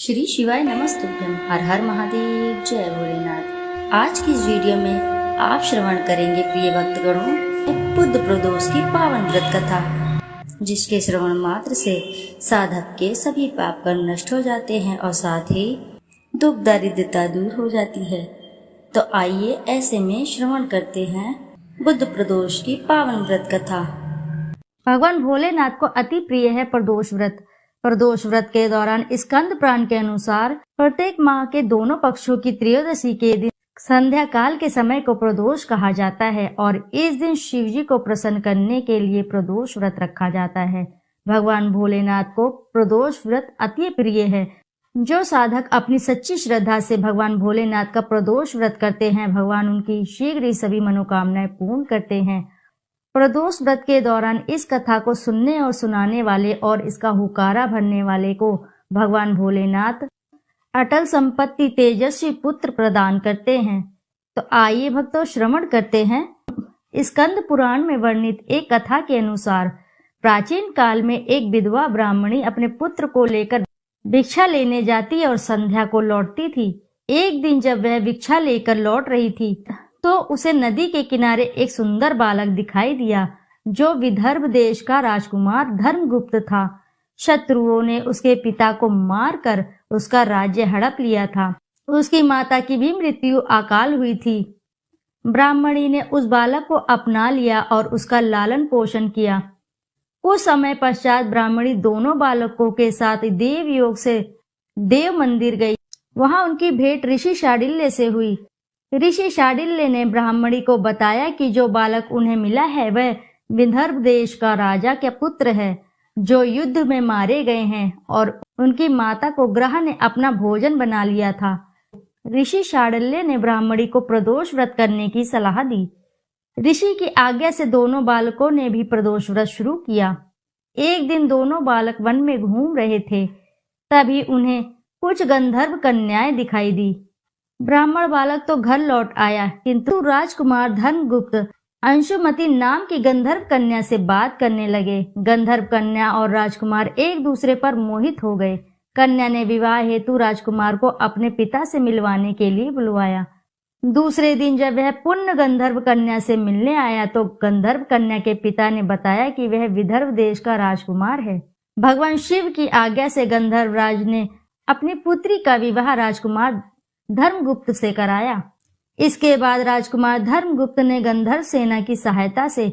श्री शिवाय नमस्तुभ्यम। हर हर महादेव, जय भोलेनाथ। आज की इस वीडियो में आप श्रवण करेंगे प्रिय भक्तगणों बुद्ध प्रदोष की पावन व्रत कथा, जिसके श्रवण मात्र से साधक के सभी पाप कर्म नष्ट हो जाते हैं और साथ ही दुख दारिद्रता दूर हो जाती है। तो आइए ऐसे में श्रवण करते हैं बुद्ध प्रदोष की पावन व्रत कथा। भगवान भोलेनाथ को अति प्रिय है प्रदोष व्रत। प्रदोष व्रत के दौरान स्कंद पुराण के अनुसार प्रत्येक माह के दोनों पक्षों की त्रयोदशी के दिन संध्या काल के समय को प्रदोष कहा जाता है और इस दिन शिव जी को प्रसन्न करने के लिए प्रदोष व्रत रखा जाता है। भगवान भोलेनाथ को प्रदोष व्रत अति प्रिय है। जो साधक अपनी सच्ची श्रद्धा से भगवान भोलेनाथ का प्रदोष व्रत करते हैं, भगवान उनकी शीघ्र ही सभी मनोकामनाएं पूर्ण करते हैं। प्रदोष व्रत के दौरान इस कथा को सुनने और सुनाने वाले और इसका हुकारा भरने वाले को भगवान भोलेनाथ अटल संपत्ति तेजस्वी पुत्र प्रदान करते हैं। तो आइए भक्तों श्रवण करते हैं। स्कंद पुराण में वर्णित एक कथा के अनुसार प्राचीन काल में एक विधवा ब्राह्मणी अपने पुत्र को लेकर भिक्षा लेने जाती और संध्या को लौटती थी। एक दिन जब वह भिक्षा लेकर लौट रही थी तो उसे नदी के किनारे एक सुंदर बालक दिखाई दिया जो विदर्भ देश का राजकुमार धर्मगुप्त था। शत्रुओं ने उसके पिता को मारकर उसका राज्य हड़प लिया था। उसकी माता की भी मृत्यु अकाल हुई थी। ब्राह्मणी ने उस बालक को अपना लिया और उसका लालन पोषण किया। कुछ समय पश्चात ब्राह्मणी दोनों बालकों के साथ देव योग से देव मंदिर गई। वहां उनकी भेंट ऋषि शांडिल्य से हुई। ऋषि शांडिल्य ने ब्राह्मणी को बताया कि जो बालक उन्हें मिला है वह विदर्भ देश का राजा का पुत्र है जो युद्ध में मारे गए हैं और उनकी माता को ग्रह ने अपना भोजन बना लिया था। ऋषि शांडिल्य ने ब्राह्मणी को प्रदोष व्रत करने की सलाह दी। ऋषि की आज्ञा से दोनों बालकों ने भी प्रदोष व्रत शुरू किया। एक दिन दोनों बालक वन में घूम रहे थे, तभी उन्हें कुछ गंधर्व कन्याएं दिखाई दी। ब्राह्मण बालक तो घर लौट आया, किंतु राजकुमार धर्मगुप्त अंशुमति नाम की गंधर्व कन्या से बात करने लगे। गंधर्व कन्या और राजकुमार एक दूसरे पर मोहित हो गए। कन्या ने विवाह हेतु राजकुमार को अपने पिता से मिलवाने के लिए बुलवाया। दूसरे दिन जब वह पुण्य गंधर्व कन्या से मिलने आया तो गंधर्व कन्या के पिता ने बताया कि वह विदर्भ देश का राजकुमार है। भगवान शिव की आज्ञा से गंधर्व राज ने अपनी पुत्री का विवाह राजकुमार धर्मगुप्त से कराया। इसके बाद राजकुमार धर्मगुप्त ने गंधर्व सेना की सहायता से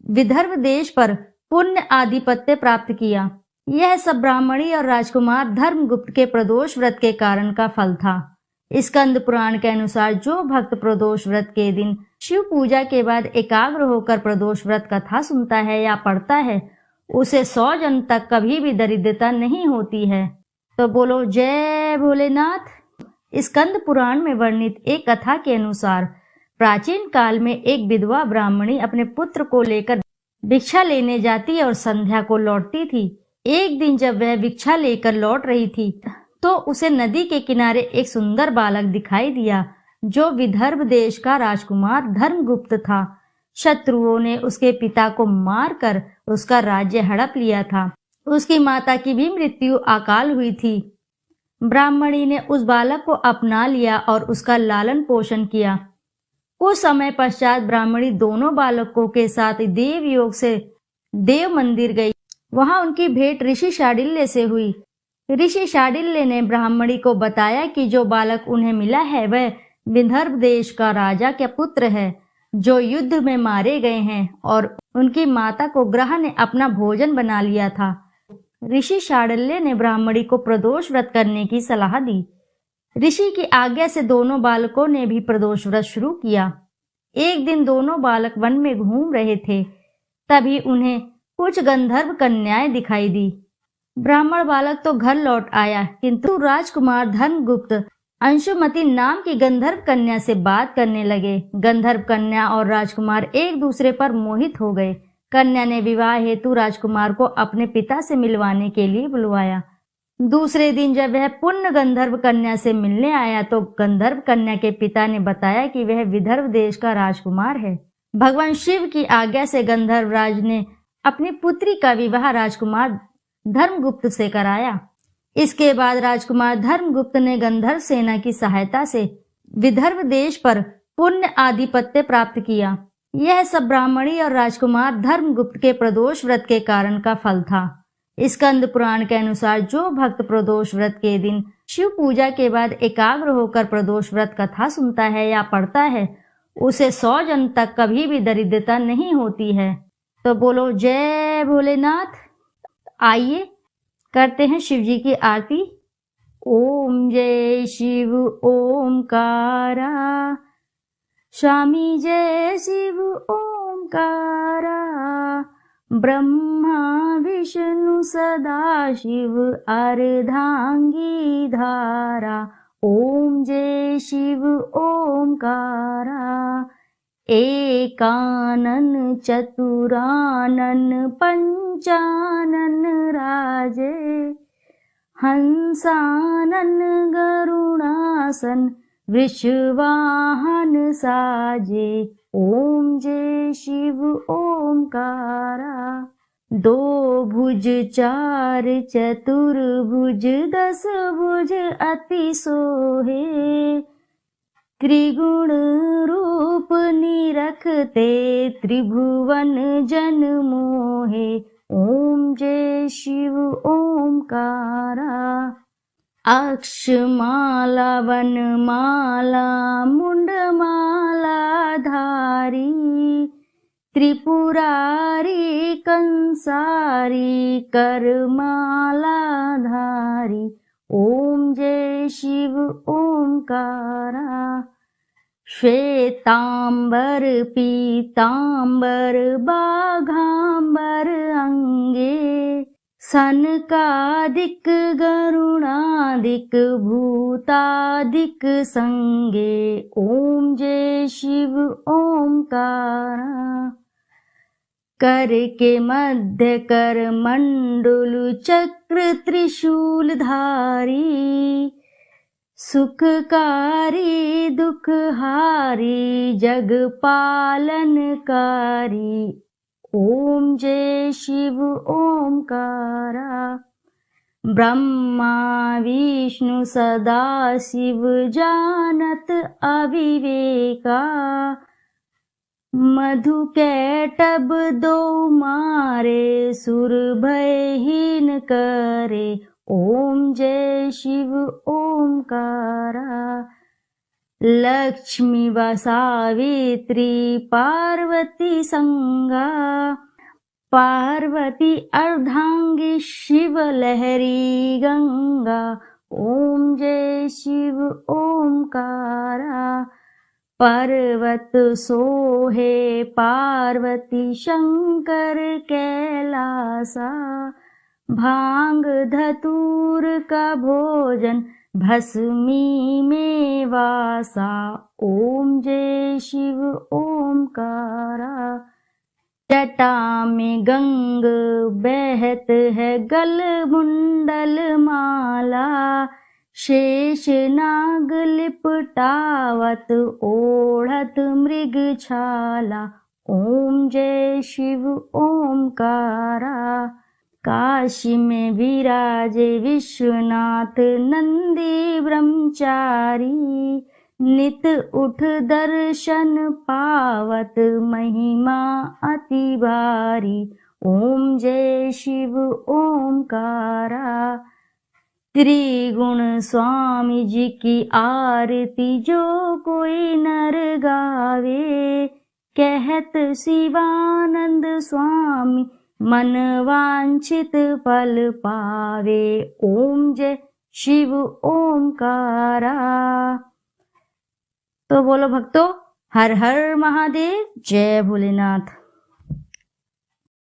विदर्भ देश पर पुण्य आधिपत्य प्राप्त किया। यह सब ब्राह्मणी और राजकुमार धर्मगुप्त के प्रदोष व्रत के कारण का फल था। स्कंद पुराण के अनुसार जो भक्त प्रदोष व्रत के दिन शिव पूजा के बाद एकाग्र होकर प्रदोष व्रत कथा सुनता है या पढ़ता है, उसे 100 जन्म तक कभी भी दरिद्रता नहीं होती है। तो बोलो जय भोलेनाथ। स्कंद पुराण में वर्णित एक कथा के अनुसार प्राचीन काल में एक विधवा ब्राह्मणी अपने पुत्र को लेकर भिक्षा लेने जाती और संध्या को लौटती थी। एक दिन जब वह भिक्षा लेकर लौट रही थी तो उसे नदी के किनारे एक सुंदर बालक दिखाई दिया जो विदर्भ देश का राजकुमार धर्मगुप्त था। शत्रुओं ने उसके पिता को मारकर उसका राज्य हड़प लिया था। उसकी माता की भी मृत्यु अकाल हुई थी। ब्राह्मणी ने उस बालक को अपना लिया और उसका लालन पोषण किया। कुछ समय पश्चात ब्राह्मणी दोनों बालकों के साथ देव योग से देव मंदिर गई। वहां उनकी भेंट ऋषि शांडिल्य से हुई। ऋषि शांडिल्य ने ब्राह्मणी को बताया कि जो बालक उन्हें मिला है वह विदर्भ देश का राजा का पुत्र है जो युद्ध में मारे गए हैं और उनकी माता को ग्रह ने अपना भोजन बना लिया था। ऋषि शांडिल्य ने ब्राह्मणी को प्रदोष व्रत करने की सलाह दी। ऋषि की आज्ञा से दोनों बालकों ने भी प्रदोष व्रत शुरू किया। एक दिन दोनों बालक वन में घूम रहे थे, तभी उन्हें कुछ गंधर्व कन्याएं दिखाई दी। ब्राह्मण बालक तो घर लौट आया, किंतु राजकुमार धर्मगुप्त अंशुमति नाम की गंधर्व कन्या से बात करने लगे। गंधर्व कन्या और राजकुमार एक दूसरे पर मोहित हो गए। कन्या ने विवाह हेतु राजकुमार को अपने पिता से मिलवाने के लिए बुलवाया। दूसरे दिन जब वह पुण्य गंधर्व कन्या से मिलने आया तो गंधर्व कन्या के पिता ने बताया कि वह विदर्भ देश का राजकुमार है। भगवान शिव की आज्ञा से गंधर्व राज ने अपनी पुत्री का विवाह राजकुमार धर्मगुप्त से कराया। इसके बाद राजकुमार धर्मगुप्त ने गंधर्व सेना की सहायता से विदर्भ देश पर पुण्य आधिपत्य प्राप्त किया। यह सब ब्राह्मणी और राजकुमार धर्मगुप्त के प्रदोष व्रत के कारण का फल था। स्कंद पुराण के अनुसार जो भक्त प्रदोष व्रत के दिन शिव पूजा के बाद एकाग्र होकर प्रदोष व्रत कथा सुनता है या पढ़ता है, उसे 100 जन्म तक कभी भी दरिद्रता नहीं होती है। तो बोलो जय भोलेनाथ। आइए करते हैं शिव जी की आरती। ओम जय शिव ओमकारा, स्वामी जय शिव ओमकारा, ब्रह्मा विष्णु सदा शिव अर्धांगी धारा। ओम जय शिव ओमकारा, एकानन चतुरानन पंचानन राजे, हंसानन गरुणासन वृषवाहन साजे। ओम जय शिव ओमकारा, 2 भुज 4 चतुर्भुज 10 भुज अति सोहे, त्रिगुण रूप निरखते त्रिभुवन जन मोहे। ओम जय शिव ओमकारा, अक्षमाला वनमाला मुंडमाला धारी, त्रिपुरारी कंसारी करमाला धारी। ओम जय शिव ओमकारा, श्वेतांबर पीतांबर बाघांबर अंगे, सनकादिक गरुणादिक भूतादिक संगे। ओम जय शिव ओमकारा, कर के मध्य कर मंडल चक्र त्रिशूल धारी, सुखकारी दुखहारी जग पालनकारी। ओम जय शिव ओमकारा, ब्रह्मा विष्णु सदा शिव जानत अविवेका, मधु कैटब 2 मारे सुर भयहीन करे। ओम जय शिव ओमकारा, लक्ष्मी व सावित्री पार्वती संगा, पार्वती अर्धांगी शिव लहरी गंगा। ओम जय शिव ओमकारा, पर्वत सोहे पार्वती शंकर कैलासा, भांग धतूर का भोजन भस्मी में वासा। ओम जय शिव ओमकारा, जटा में गंग बहत है गल मुंडल माला, शेष नाग लिपटावत ओढ़त मृग छाला। ओम जय शिव ओमकारा, काशी में विराजे विश्वनाथ नंदी ब्रह्मचारी, नित उठ दर्शन पावत महिमा अति भारी। ओम जय शिव ओमकारा, त्रिगुण स्वामी जी की आरती जो कोई नर गावे, कहत शिवानंद स्वामी मन वांछित फल पावे। ओम जय शिव ओमकारा। तो बोलो भक्तों, हर हर महादेव, जय भोलेनाथ।